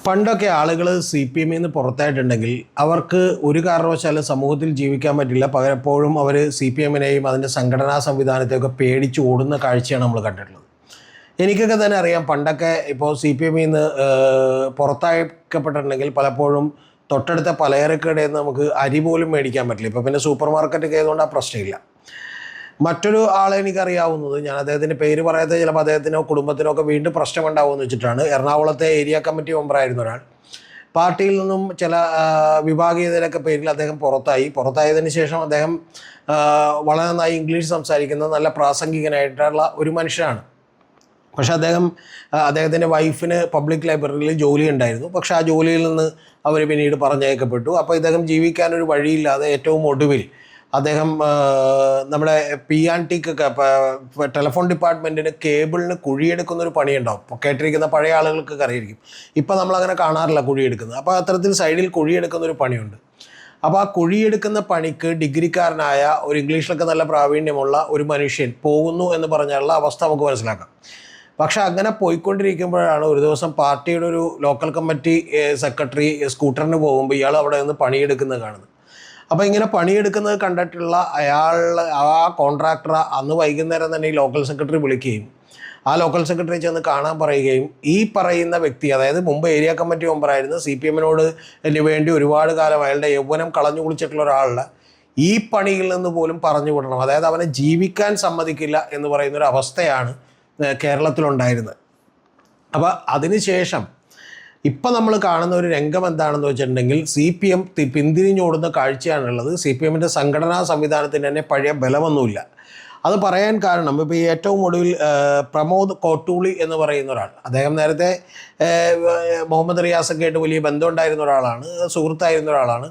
പണ്ടൊക്കെ ആളുകൾ C P എമ്മിൽ നിന്ന് പുറത്തായിട്ടുണ്ടെങ്കിൽ അവർക്ക് ഒരു കാരണവശാലും സമൂഹത്തിൽ ജീവിക്കാൻ പറ്റില്ല. പലപ്പോഴും അവർ സി പി എമ്മിനെയും അതിൻ്റെ സംഘടനാ സംവിധാനത്തെയൊക്കെ പേടിച്ച് ഓടുന്ന കാഴ്ചയാണ് നമ്മൾ കണ്ടിട്ടുള്ളത്. എനിക്കൊക്കെ തന്നെ അറിയാം, പണ്ടൊക്കെ ഇപ്പോൾ സി പി എമ്മിൽ നിന്ന് പുറത്താക്കപ്പെട്ടിട്ടുണ്ടെങ്കിൽ പലപ്പോഴും തൊട്ടടുത്ത പലചരക്കടയിൽ നിന്ന് നമുക്ക് അരി പോലും മേടിക്കാൻ പറ്റില്ല. ഇപ്പോൾ പിന്നെ സൂപ്പർ മാർക്കറ്റൊക്കെ ആയതുകൊണ്ട് ആ പ്രശ്നമില്ല. മറ്റൊരു ആളെ എനിക്കറിയാവുന്നത്, ഞാൻ അദ്ദേഹത്തിൻ്റെ പേര് പറയാത്ത, ചിലപ്പോൾ അദ്ദേഹത്തിനോ കുടുംബത്തിനോ ഒക്കെ വീണ്ടും പ്രശ്നമുണ്ടാവുമെന്ന് വെച്ചിട്ടാണ്. എറണാകുളത്തെ ഏരിയ കമ്മിറ്റി മെമ്പറായിരുന്ന ഒരാൾ പാർട്ടിയിൽ നിന്നും ചില വിഭാഗീയതയിലൊക്കെ പേരിൽ അദ്ദേഹം പുറത്തായതിന് ശേഷം അദ്ദേഹം വളരെ നന്നായി ഇംഗ്ലീഷ് സംസാരിക്കുന്ന നല്ല പ്രാസംഗികനായിട്ടുള്ള ഒരു മനുഷ്യനാണ്. പക്ഷെ അദ്ദേഹത്തിൻ്റെ വൈഫിന് പബ്ലിക് ലൈബ്രറിയിൽ ജോലി ഉണ്ടായിരുന്നു. പക്ഷെ ആ ജോലിയിൽ നിന്ന് അവർ പിന്നീട് പറഞ്ഞയക്കപ്പെട്ടു. അപ്പോൾ ഇദ്ദേഹം ജീവിക്കാനൊരു വഴിയില്ലാതെ ഏറ്റവും ഒടുവിൽ അദ്ദേഹം നമ്മുടെ P&Tക്കൊക്കെ ടെലിഫോൺ ഡിപ്പാർട്ട്മെൻറ്റിന് കേബിളിന് കുഴിയെടുക്കുന്നൊരു പണിയുണ്ടാവും. കേട്ടിരിക്കുന്ന പഴയ ആളുകൾക്കൊക്കെ അറിയായിരിക്കും. ഇപ്പം നമ്മളങ്ങനെ കാണാറില്ല കുഴിയെടുക്കുന്നത്. അപ്പോൾ അത്തരത്തിൽ സൈഡിൽ കുഴിയെടുക്കുന്നൊരു പണിയുണ്ട്. അപ്പോൾ ആ കുഴിയെടുക്കുന്ന പണിക്ക് ഡിഗ്രിക്കാരനായ ഒരു ഇംഗ്ലീഷിലൊക്കെ നല്ല പ്രാവീണ്യമുള്ള ഒരു മനുഷ്യൻ പോകുന്നു എന്ന് പറഞ്ഞുള്ള അവസ്ഥ നമുക്ക് മനസ്സിലാക്കാം. പക്ഷെ അങ്ങനെ പോയിക്കൊണ്ടിരിക്കുമ്പോഴാണ് ഒരു ദിവസം പാർട്ടിയുടെ ഒരു ലോക്കൽ കമ്മിറ്റി സെക്രട്ടറി സ്കൂട്ടറിന് പോകുമ്പോൾ ഇയാൾ അവിടെ നിന്ന് പണിയെടുക്കുന്നത് കാണുന്നത്. അപ്പോൾ ഇങ്ങനെ പണിയെടുക്കുന്നത് കണ്ടിട്ടുള്ള ആ കോൺട്രാക്ടർ അന്ന് വൈകുന്നേരം തന്നെ ഈ ലോക്കൽ സെക്രട്ടറി വിളിക്കുകയും ആ ലോക്കൽ സെക്രട്ടറി ചെന്ന് കാണാൻ പറയുകയും ഈ പറയുന്ന വ്യക്തി, അതായത് മുമ്പ് ഏരിയ കമ്മിറ്റി മെമ്പറായിരുന്നു, സി പി എമ്മിനോട് വേണ്ടി ഒരുപാട് കാലം അയാളുടെ യൗവനം കളഞ്ഞു കുളിച്ചിട്ടുള്ള ഒരാളുടെ ഈ പണിയിൽ നിന്ന് പോലും പറഞ്ഞു വിടണം, അതായത് അവനെ ജീവിക്കാൻ സമ്മതിക്കില്ല എന്ന് പറയുന്നൊരു അവസ്ഥയാണ് കേരളത്തിലുണ്ടായിരുന്നത്. അപ്പോൾ അതിനുശേഷം ഇപ്പം നമ്മൾ കാണുന്ന ഒരു രംഗം എന്താണെന്ന് വെച്ചിട്ടുണ്ടെങ്കിൽ സി പി എം പിന്തിരിഞ്ഞോടുന്ന കാഴ്ചയാണുള്ളത്. സി പി എമ്മിൻ്റെ സംഘടനാ സംവിധാനത്തിന് തന്നെ പഴയ ബലമൊന്നുമില്ല. അത് പറയാൻ കാരണം, ഇപ്പോൾ ഈ ഏറ്റവും ഒടുവിൽ പ്രമോദ് കോട്ടൂളി എന്ന് പറയുന്ന ഒരാൾ, അദ്ദേഹം നേരത്തെ മുഹമ്മദ് റിയാസൊക്കെ ആയിട്ട് വലിയ ബന്ധമുണ്ടായിരുന്ന ഒരാളാണ്, സുഹൃത്തായിരുന്ന ഒരാളാണ്.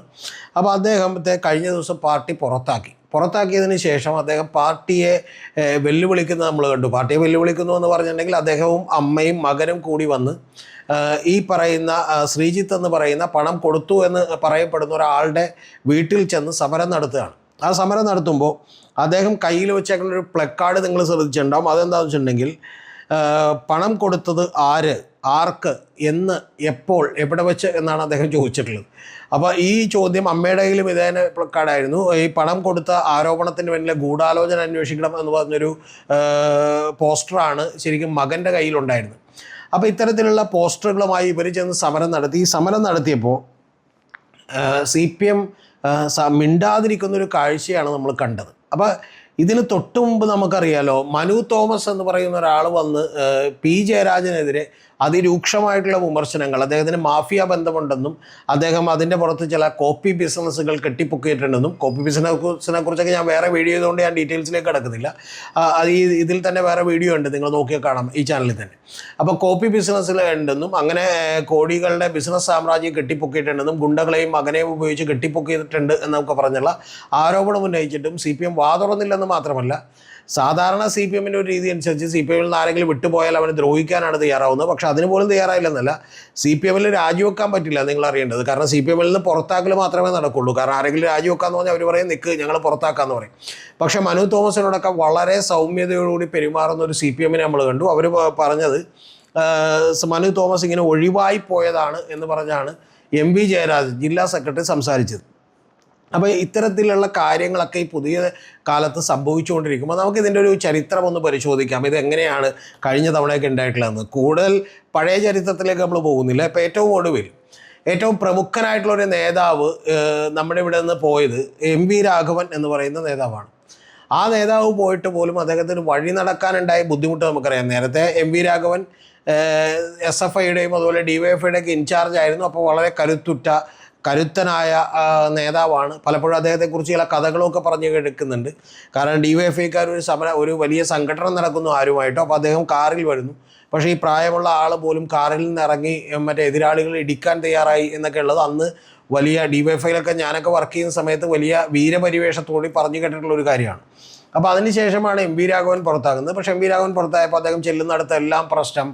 അപ്പോൾ അദ്ദേഹത്തെ കഴിഞ്ഞ ദിവസം പാർട്ടി പുറത്താക്കിയതിന് ശേഷം അദ്ദേഹം പാർട്ടിയെ വെല്ലുവിളിക്കുന്നത് നമ്മൾ കണ്ടു. പാർട്ടിയെ വെല്ലുവിളിക്കുന്നു എന്ന് പറഞ്ഞിട്ടുണ്ടെങ്കിൽ അദ്ദേഹവും അമ്മയും മകനും കൂടി വന്ന് ഈ പറയുന്ന ശ്രീജിത്ത് എന്ന് പറയുന്ന പണം കൊടുത്തു എന്ന് പറയപ്പെടുന്ന ഒരാളുടെ വീട്ടിൽ ചെന്ന് സമരം നടത്തുകയാണ്. ആ സമരം നടത്തുമ്പോൾ അദ്ദേഹം കയ്യിൽ വെച്ചേക്കുന്ന ഒരു പ്ലക്കാർഡ് നിങ്ങൾ ശ്രദ്ധിച്ചിട്ടുണ്ടാവും. അതെന്താണെന്ന് വെച്ചിട്ടുണ്ടെങ്കിൽ പണം കൊടുത്തത് ആർക്ക്, എന്ന്, എപ്പോൾ, എവിടെ വെച്ച് എന്നാണ് അദ്ദേഹം ചോദിച്ചിട്ടുള്ളത്. അപ്പോൾ ഈ ചോദ്യം അമ്മയുടെ കയ്യിലും ഇതേ പ്ലക്കാർഡായിരുന്നു. ഈ പണം കൊടുത്ത ആരോപണത്തിന് പിന്നിലെ ഗൂഢാലോചന അന്വേഷിക്കണം എന്ന് പറഞ്ഞൊരു പോസ്റ്ററാണ് ശരിക്കും മകൻ്റെ കയ്യിലുണ്ടായിരുന്നത്. അപ്പോൾ ഇത്തരത്തിലുള്ള പോസ്റ്ററുകളുമായി ഇവർ ചെന്ന് സമരം നടത്തി. ഈ സമരം നടത്തിയപ്പോൾ സി പി എം മിണ്ടാതിരിക്കുന്നൊരു കാഴ്ചയാണ് നമ്മൾ കണ്ടത്. അപ്പോൾ ഇതിന് തൊട്ട് മുമ്പ് നമുക്കറിയാലോ, മനു തോമസ് എന്ന് പറയുന്ന ഒരാൾ വന്ന് പി ജയരാജനെതിരെ അതിരൂക്ഷമായിട്ടുള്ള വിമർശനങ്ങൾ, അദ്ദേഹത്തിന് മാഫിയ ബന്ധമുണ്ടെന്നും അദ്ദേഹം അതിൻ്റെ പുറത്ത് ചില കോപ്പി ബിസിനസ്സുകൾ കെട്ടിപ്പൊക്കിയിട്ടുണ്ടെന്നും, കോപ്പി ബിസിനസ്സിനെ കുറിച്ചൊക്കെ ഞാൻ വേറെ വീഡിയോ ചെയ്തുകൊണ്ട് ഞാൻ ഡീറ്റെയിൽസിലേക്ക് കിടക്കുന്നില്ല. അത് ഇതിൽ തന്നെ വേറെ വീഡിയോ ഉണ്ട്, നിങ്ങൾ നോക്കിയാൽ കാണാം ഈ ചാനലിൽ തന്നെ. അപ്പോൾ കോപ്പി ബിസിനസ്സിൽ ഉണ്ടെന്നും അങ്ങനെ കോടികളുടെ ബിസിനസ് സാമ്രാജ്യം കെട്ടിപ്പൊക്കിയിട്ടുണ്ടെന്നും ഗുണ്ടകളെയും മകനെയും ഉപയോഗിച്ച് കെട്ടിപ്പൊക്കിയിട്ടുണ്ട് എന്നൊക്കെ പറഞ്ഞുള്ള ആരോപണം ഉന്നയിച്ചിട്ടും സി പി എം വാതുറന്നില്ലെന്ന് മാത്രമല്ല, സാധാരണ സി പി എമ്മിൻ്റെ ഒരു രീതി അനുസരിച്ച് സി പി എമ്മിൽ നിന്ന് ആരെങ്കിലും വിട്ടുപോയാൽ അവനെ ദ്രോഹിക്കാനാണ് തയ്യാറാവുന്നത്. പക്ഷെ അതിന് പോലും തയ്യാറായില്ലെന്നല്ല, സി പി എമ്മിൽ രാജിവെക്കാൻ പറ്റില്ല നിങ്ങൾ അറിയേണ്ടത്. കാരണം സി പി എമ്മിൽ നിന്ന് പുറത്താക്കൽ മാത്രമേ നടക്കുള്ളൂ. കാരണം ആരെങ്കിലും രാജിവെക്കാന്ന് പറഞ്ഞാൽ അവർ പറയും നിൽക്ക്, ഞങ്ങൾ പുറത്താക്കാമെന്ന് പറയും. പക്ഷേ മനു തോമസിനോടൊക്കെ വളരെ സൗമ്യതയോടുകൂടി പെരുമാറുന്ന ഒരു സി പി എമ്മിനെ നമ്മൾ കണ്ടു. അവർ പറഞ്ഞത് മനു തോമസ് ഇങ്ങനെ ഒഴിവായി പോയതാണ് എന്ന് പറഞ്ഞാണ് എം വി ജയരാജൻ ജില്ലാ സെക്രട്ടറി സംസാരിച്ചത്. അപ്പോൾ ഇത്തരത്തിലുള്ള കാര്യങ്ങളൊക്കെ ഈ പുതിയ കാലത്ത് സംഭവിച്ചുകൊണ്ടിരിക്കുമ്പോൾ നമുക്കിതിൻ്റെ ഒരു ചരിത്രം ഒന്ന് പരിശോധിക്കാം. ഇതെങ്ങനെയാണ് കഴിഞ്ഞ തവണയൊക്കെ ഉണ്ടായിട്ടുള്ളതെന്ന്. കൂടുതൽ പഴയ ചരിത്രത്തിലേക്ക് നമ്മൾ പോകുന്നില്ല. ഇപ്പോൾ ഏറ്റവും ഒടുവിൽ ഏറ്റവും പ്രമുഖനായിട്ടുള്ളൊരു നേതാവ് നമ്മുടെ ഇവിടെ നിന്ന് പോയത് എം വി രാഘവൻ എന്ന് പറയുന്ന നേതാവാണ്. ആ നേതാവ് പോയിട്ട് പോലും അദ്ദേഹത്തിന് വഴി നടക്കാനുണ്ടായ ബുദ്ധിമുട്ട് നമുക്കറിയാം. നേരത്തെ എം വി രാഘവൻ SFIയുടെയും അതുപോലെ DYFIയുടെയൊക്കെ ഇൻചാർജ് ആയിരുന്നു. അപ്പോൾ വളരെ കരുത്തനായ നേതാവാണ്. പലപ്പോഴും അദ്ദേഹത്തെക്കുറിച്ച് ചില കഥകളൊക്കെ പറഞ്ഞു കേൾക്കുന്നുണ്ട്. കാരണം DYFIക്കാർ ഒരു വലിയ സംഘടന നടക്കുന്നു ആരുമായിട്ടോ. അപ്പോൾ അദ്ദേഹം കാറിൽ വരുന്നു. പക്ഷേ ഈ പ്രായമുള്ള ആൾ പോലും കാറിൽ നിന്ന് ഇറങ്ങി മറ്റേ എതിരാളികളെ ഇടിക്കാൻ തയ്യാറായി എന്നൊക്കെ ഉള്ളത് അന്ന് വലിയ DYFIയിലൊക്കെ ഞാനൊക്കെ വർക്ക് ചെയ്യുന്ന സമയത്ത് വലിയ വീരപരിവേഷത്തോടെ പറഞ്ഞു കേട്ടിട്ടുള്ളൊരു കാര്യമാണ്. അപ്പോൾ അതിനുശേഷമാണ് എം വി രാഘവൻ പുറത്താകുന്നത്. പക്ഷേ എം വി രാഘവൻ പുറത്തായപ്പോൾ അദ്ദേഹം ചെല്ലുന്നിടത്തെല്ലാം പ്രശ്നം.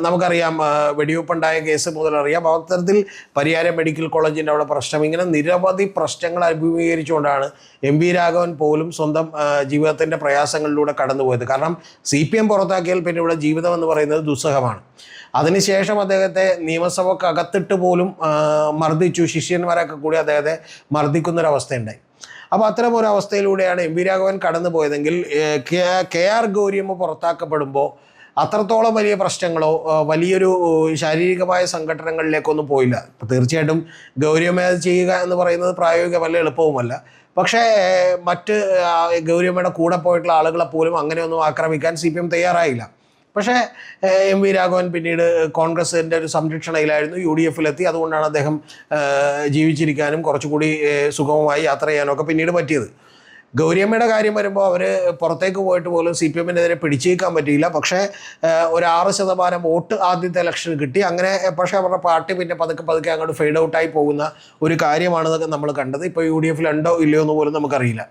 നമുക്കറിയാം, വെടിവെപ്പുണ്ടായ കേസ് മുതലറിയാം. അത്തരത്തിൽ പരിയാരം മെഡിക്കൽ കോളേജിൻ്റെ അവിടെ പ്രശ്നം, ഇങ്ങനെ നിരവധി പ്രശ്നങ്ങൾ അഭിമുഖീകരിച്ചുകൊണ്ടാണ് എം വി രാഘവൻ പോലും സ്വന്തം ജീവിതത്തിൻ്റെ പ്രയാസങ്ങളിലൂടെ കടന്നുപോയത്. കാരണം CPM പുറത്താക്കിയാൽ പിന്നെ ഇവിടെ ജീവിതം എന്ന് പറയുന്നത് ദുസ്സഹമാണ്. അതിനുശേഷം അദ്ദേഹത്തെ നിയമസഭക്കകത്തിട്ട് പോലും മർദ്ദിച്ചു, ശിഷ്യന്മാരൊക്കെ കൂടി അദ്ദേഹത്തെ മർദ്ദിക്കുന്നൊരവസ്ഥയുണ്ടായി. അപ്പോൾ അത്തരം ഒരു അവസ്ഥയിലൂടെയാണ് എം വി രാഘവൻ കടന്നു പോയതെങ്കിൽ KR ഗൗരിയമ്മ പുറത്താക്കപ്പെടുമ്പോൾ അത്രത്തോളം വലിയ പ്രശ്നങ്ങളോ വലിയൊരു ശാരീരികമായ സംഘടനകളിലേക്കൊന്നും പോയില്ല. തീർച്ചയായിട്ടും ഗൗരിയമ്മ അത് ചെയ്യുക എന്ന് പറയുന്നത് പ്രായോഗികമല്ല, എളുപ്പവുമല്ല. പക്ഷേ മറ്റ് ഗൗരിയമ്മയുടെ കൂടെ പോയിട്ടുള്ള ആളുകളെ പോലും അങ്ങനെയൊന്നും ആക്രമിക്കാൻ CPM തയ്യാറായില്ല. പക്ഷേ എം വി രാഘവൻ പിന്നീട് കോൺഗ്രസിൻ്റെ ഒരു സംരക്ഷണയിലായിരുന്നു, UDF-ലെത്തി. അതുകൊണ്ടാണ് അദ്ദേഹം ജീവിച്ചിരിക്കാനും കുറച്ചുകൂടി സുഗമമായി യാത്ര ചെയ്യാനൊക്കെ പിന്നീട് പറ്റിയത്. ഗൗരിയമ്മയുടെ കാര്യം വരുമ്പോൾ അവർ പുറത്തേക്ക് പോയിട്ട് പോലും CPM-നെതിരെ പിടിച്ചേക്കാൻ പറ്റിയില്ല. പക്ഷേ ഒരു 6% വോട്ട് ആദ്യത്തെ ഇലക്ഷന് കിട്ടി. അങ്ങനെ പക്ഷേ അവരുടെ പാർട്ടി പിന്നെ പതുക്കെ അങ്ങോട്ട് ഫെയ്ഡ് ഔട്ടായി പോകുന്ന ഒരു കാര്യമാണെന്നൊക്കെ നമ്മൾ കണ്ടത്. ഇപ്പോൾ UDF-ലുണ്ടോ ഇല്ലയോ എന്ന് പോലും നമുക്കറിയില്ല.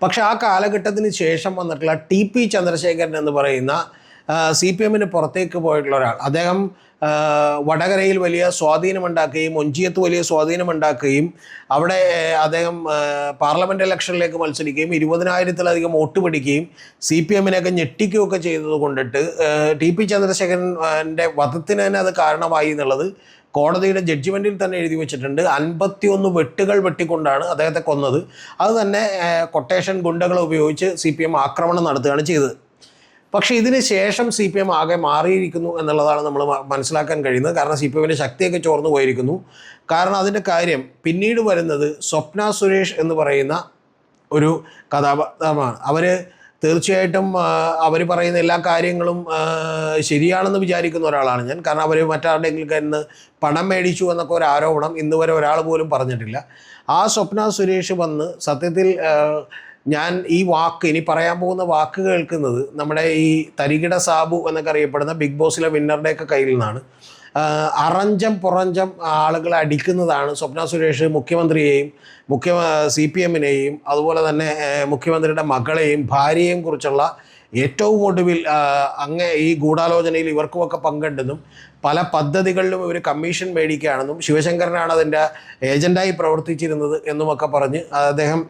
പക്ഷേ ആ കാലഘട്ടത്തിന് ശേഷം വന്നിട്ടുള്ള TP ചന്ദ്രശേഖരൻ എന്ന് പറയുന്ന CPM-ന് പുറത്തേക്ക് പോയിട്ടുള്ള ഒരാൾ, അദ്ദേഹം വടകരയിൽ വലിയ സ്വാധീനമുണ്ടാക്കുകയും ഒഞ്ചിയത്ത് വലിയ സ്വാധീനമുണ്ടാക്കുകയും അവിടെ അദ്ദേഹം പാർലമെൻറ്റ് ഇലക്ഷനിലേക്ക് മത്സരിക്കുകയും 20,000-ത്തിലധികം വോട്ട് പിടിക്കുകയും CPM-നെയൊക്കെ ഞെട്ടിക്കുകയൊക്കെ ചെയ്തത് കൊണ്ടിട്ട് TP ചന്ദ്രശേഖരൻ്റെ വധത്തിന് തന്നെ അത് കാരണമായി എന്നുള്ളത് കോടതിയുടെ ജഡ്ജ്മെൻറ്റിൽ തന്നെ എഴുതി വെച്ചിട്ടുണ്ട്. 51 വെട്ടുകൾ വെട്ടിക്കൊണ്ടാണ് അദ്ദേഹത്തെ കൊന്നത്. അത് തന്നെ കൊട്ടേഷൻ ഗുണ്ടകളെ ഉപയോഗിച്ച് CPM ആക്രമണം നടത്തുകയാണ് ചെയ്തത്. പക്ഷേ ഇതിന് ശേഷം CPM ആകെ മാറിയിരിക്കുന്നു എന്നുള്ളതാണ് നമ്മൾ മനസ്സിലാക്കാൻ കഴിയുന്നത്. കാരണം CPM-ൻ്റെ ശക്തിയൊക്കെ ചോർന്നു പോയിരിക്കുന്നു. കാരണം അതിൻ്റെ കാര്യം പിന്നീട് വരുന്നത് സ്വപ്ന സുരേഷ് എന്ന് പറയുന്ന ഒരു കഥാപാത്രമാണ്. അവർ തീർച്ചയായിട്ടും അവർ പറയുന്ന എല്ലാ കാര്യങ്ങളും ശരിയാണെന്ന് വിചാരിക്കുന്ന ഒരാളാണ് ഞാൻ. കാരണം അവർ മറ്റാരുടെയെങ്കിലും കയ്യിൽ പണം മേടിച്ചു എന്നൊക്കെ ഒരു ആരോപണം ഇന്ന് വരെ ഒരാൾ പോലും പറഞ്ഞിട്ടില്ല. ആ സ്വപ്ന സുരേഷ് വന്ന് സത്യത്തിൽ ഞാൻ ഈ വാക്ക് ഇനി പറയാൻ പോകുന്ന വാക്ക് കേൾക്കുന്നത് നമ്മുടെ ഈ തരികിട സാബു എന്നൊക്കെ അറിയപ്പെടുന്ന ബിഗ് ബോസിലെ വിന്നറുടെയൊക്കെ കയ്യിൽ നിന്നാണ്. അറഞ്ചം പുറഞ്ചം ആളുകളെ അടിക്കുന്നതാണ് സ്വപ്ന സുരേഷ് മുഖ്യമന്ത്രിയെയും CPM-നെയും അതുപോലെ തന്നെ മുഖ്യമന്ത്രിയുടെ മകളെയും ഭാര്യയെയും കുറിച്ചുള്ള ഏറ്റവും ഒടുവിൽ ഈ ഗൂഢാലോചനയിൽ ഇവർക്കുമൊക്കെ പങ്കുണ്ടെന്നും പല പദ്ധതികളിലും ഇവർ കമ്മീഷൻ മേടിക്കുകയാണെന്നും ശിവശങ്കരനാണ് അതിൻ്റെ ഏജൻ്റായി പ്രവർത്തിച്ചിരുന്നത് എന്നുമൊക്കെ പറഞ്ഞ് അദ്ദേഹം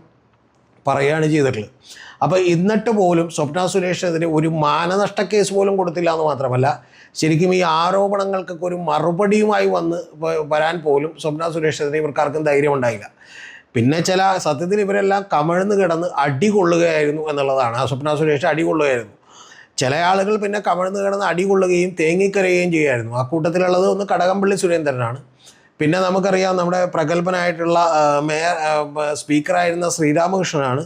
പറയുകയാണ് ചെയ്തിട്ടുള്ളത്. അപ്പോൾ എന്നിട്ട് പോലും സ്വപ്ന സുരേഷിനെതിരെ ഒരു മാനനഷ്ട കേസ് പോലും കൊടുത്തില്ല എന്ന് മാത്രമല്ല, ശരിക്കും ഈ ആരോപണങ്ങൾക്കൊക്കെ ഒരു മറുപടിയുമായി വരാൻ പോലും സ്വപ്ന സുരേഷിനെതിരെ ഇവർക്കാർക്കും ധൈര്യം ഉണ്ടായില്ല. പിന്നെ സത്യത്തിൽ ഇവരെല്ലാം കമഴ്ന്ന് കിടന്ന് അടികൊള്ളുകയായിരുന്നു എന്നുള്ളതാണ്. ആ സ്വപ്ന സുരേഷ് അടികൊള്ളുകയായിരുന്നു. ചില ആളുകൾ പിന്നെ കമഴ്ന്ന് കിടന്ന് അടികൊള്ളുകയും തേങ്ങിക്കരയുകയും ചെയ്യുമായിരുന്നു. ആ കൂട്ടത്തിലുള്ളത് ഒന്ന് കടകംപള്ളി സുരേന്ദ്രനാണ്. പിന്നെ നമുക്കറിയാം നമ്മുടെ പ്രഗത്ഭനായിട്ടുള്ള സ്പീക്കറായിരുന്ന ശ്രീരാമകൃഷ്ണനാണ്.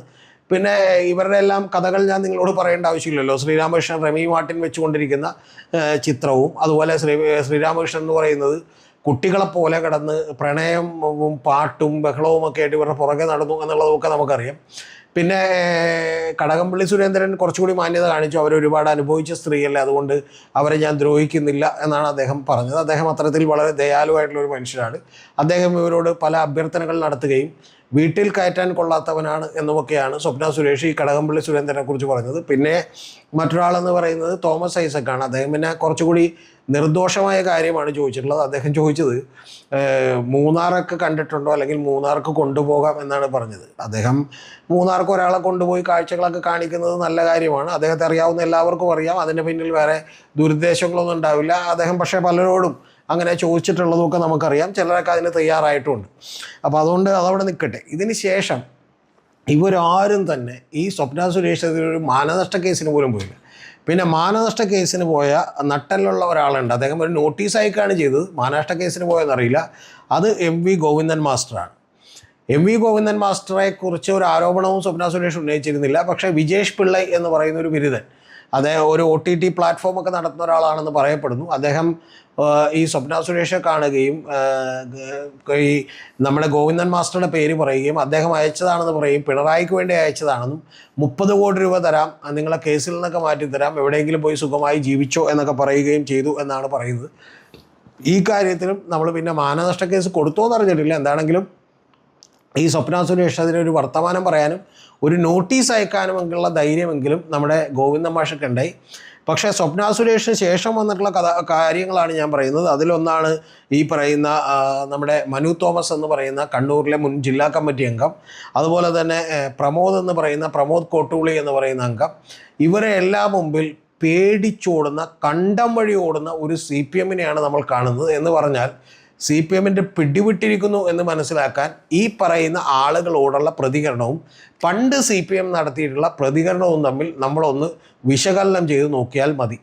പിന്നെ ഇവരുടെ എല്ലാം കഥകൾ ഞാൻ നിങ്ങളോട് പറയേണ്ട ആവശ്യമില്ലല്ലോ. ശ്രീരാമകൃഷ്ണൻ റെമി മാർട്ടിൻ വെച്ചുകൊണ്ടിരിക്കുന്ന ചിത്രവും അതുപോലെ ശ്രീരാമകൃഷ്ണൻ എന്ന് പറയുന്നത് കുട്ടികളെപ്പോലെ കിടന്ന് പ്രണയവും പാട്ടും ബഹളവും ഒക്കെ ആയിട്ട് ഇവരുടെ പുറകെ നടന്നു എന്നുള്ളതൊക്കെ നമുക്കറിയാം. പിന്നെ കടകംപള്ളി സുരേന്ദ്രൻ കുറച്ചുകൂടി മാന്യത കാണിച്ചു. അവരൊരുപാട് അനുഭവിച്ച സ്ത്രീയല്ലേ, അതുകൊണ്ട് അവരെ ഞാൻ ദ്രോഹിക്കുന്നില്ല എന്നാണ് അദ്ദേഹം പറഞ്ഞത്. അദ്ദേഹം അത്തരത്തിൽ വളരെ ദയാലുവായിട്ടുള്ളൊരു മനുഷ്യനാണ്. അദ്ദേഹം ഇവരോട് പല അഭ്യർത്ഥനകൾ നടത്തുകയും വീട്ടിൽ കയറ്റാൻ കൊള്ളാത്തവനാണ് എന്നുമൊക്കെയാണ് സ്വപ്ന സുരേഷ് ഈ കടകംപള്ളി സുരേന്ദ്രനെ കുറിച്ച് പറഞ്ഞത്. പിന്നെ മറ്റൊരാളെന്ന് പറയുന്നത് തോമസ് ഐസക്കാണ്. അദ്ദേഹം പിന്നെ കുറച്ചുകൂടി നിർദോഷമായ കാര്യമാണ് ചോദിച്ചിട്ടുള്ളത്. അദ്ദേഹം ചോദിച്ചത് മൂന്നാറൊക്കെ കണ്ടിട്ടുണ്ടോ, അല്ലെങ്കിൽ മൂന്നാർക്ക് കൊണ്ടുപോകാം എന്നാണ് പറഞ്ഞത്. അദ്ദേഹം മൂന്നാർക്ക് ഒരാളെ കൊണ്ടുപോയി കാഴ്ചകളൊക്കെ കാണിക്കുന്നത് നല്ല കാര്യമാണ്. അദ്ദേഹത്തെ അറിയാവുന്ന എല്ലാവർക്കും അറിയാം. അതിൻ്റെ പിന്നിൽ വേറെ ദുരുദ്ദേശങ്ങളൊന്നും ഉണ്ടാവില്ല. അദ്ദേഹം പക്ഷേ പലരോടും അങ്ങനെ ചോദിച്ചിട്ടുള്ളതൊക്കെ നമുക്കറിയാം. ചിലരൊക്കെ അതിന് തയ്യാറായിട്ടുമുണ്ട്. അപ്പോൾ അതുകൊണ്ട് അതവിടെ നിൽക്കട്ടെ. ഇതിന് ശേഷം ഇവരാരും തന്നെ ഈ സ്വപ്ന സുരേഷ് ഒരു മാനനഷ്ട കേസിന് പോലും പോയില്ല. പിന്നെ മാനനഷ്ട കേസിന് പോയ നട്ടലുള്ള ഒരാളുണ്ട്. അദ്ദേഹം ഒരു നോട്ടീസ് അയക്കുകയാണ് ചെയ്തത്. മാനനഷ്ട കേസിന് പോയെന്നറിയില്ല. അത് MV ഗോവിന്ദൻ മാസ്റ്ററാണ്. MV ഗോവിന്ദൻ മാസ്റ്ററെ കുറിച്ച് ഒരു ആരോപണവും സ്വപ്ന സുരേഷ് ഉന്നയിച്ചിരുന്നില്ല. പക്ഷേ വിജേഷ് പിള്ളൈ എന്ന് പറയുന്ന ഒരു ബിരുദൻ, അദ്ദേഹം ഒരു OTT പ്ലാറ്റ്ഫോമൊക്കെ നടത്തുന്ന ഒരാളാണെന്ന് പറയപ്പെടുന്നു. അദ്ദേഹം ഈ സ്വപ്ന സുരേഷെ കാണുകയും ഈ നമ്മുടെ ഗോവിന്ദൻ മാസ്റ്ററുടെ പേര് പറയുകയും അദ്ദേഹം അയച്ചതാണെന്ന് പറയും, പിണറായിക്ക് വേണ്ടി അയച്ചതാണെന്നും 30 കോടി രൂപ തരാം, നിങ്ങളെ കേസിൽ നിന്നൊക്കെ മാറ്റിത്തരാം, എവിടെയെങ്കിലും പോയി സുഖമായി ജീവിച്ചോ എന്നൊക്കെ പറയുകയും ചെയ്തു എന്നാണ് പറയുന്നത്. ഈ കാര്യത്തിലും നമ്മൾ പിന്നെ മാനനഷ്ട കേസ് കൊടുത്തോ എന്ന് അറിഞ്ഞിട്ടില്ല. എന്താണെങ്കിലും ഈ സ്വപ്ന സുരേഷ് അതിനൊരു വർത്തമാനം പറയാനും ഒരു നോട്ടീസ് അയക്കാനുമൊക്കെയുള്ള ധൈര്യമെങ്കിലും നമ്മുടെ ഗോവിന്ദ മാഷൊക്കെ ഉണ്ടായി. പക്ഷേ സ്വപ്ന സുരേഷിന് ശേഷം വന്നിട്ടുള്ള കാര്യങ്ങളാണ് ഞാൻ പറയുന്നത്. അതിലൊന്നാണ് ഈ പറയുന്ന നമ്മുടെ മനു തോമസ് എന്ന് പറയുന്ന കണ്ണൂരിലെ മുൻ ജില്ലാ കമ്മിറ്റി അംഗം, അതുപോലെ തന്നെ പ്രമോദ് കോട്ടൂളി എന്ന് പറയുന്ന അംഗം. ഇവരെ എല്ലാം മുമ്പിൽ പേടിച്ചോടുന്ന, കണ്ടം വഴി ഓടുന്ന ഒരു CPM-നെയാണ് നമ്മൾ കാണുന്നത്. എന്ന് പറഞ്ഞാൽ CPM-ൻ്റെ പിടിവിട്ടിരിക്കുന്നു എന്ന് മനസ്സിലാക്കാൻ ഈ പറയുന്ന ആളുകളോടുള്ള പ്രതികരണവും പണ്ട് CPM നടത്തിയിട്ടുള്ള പ്രതികരണവും തമ്മിൽ നമ്മളൊന്ന് വിശകലനം ചെയ്ത് നോക്കിയാൽ മതി.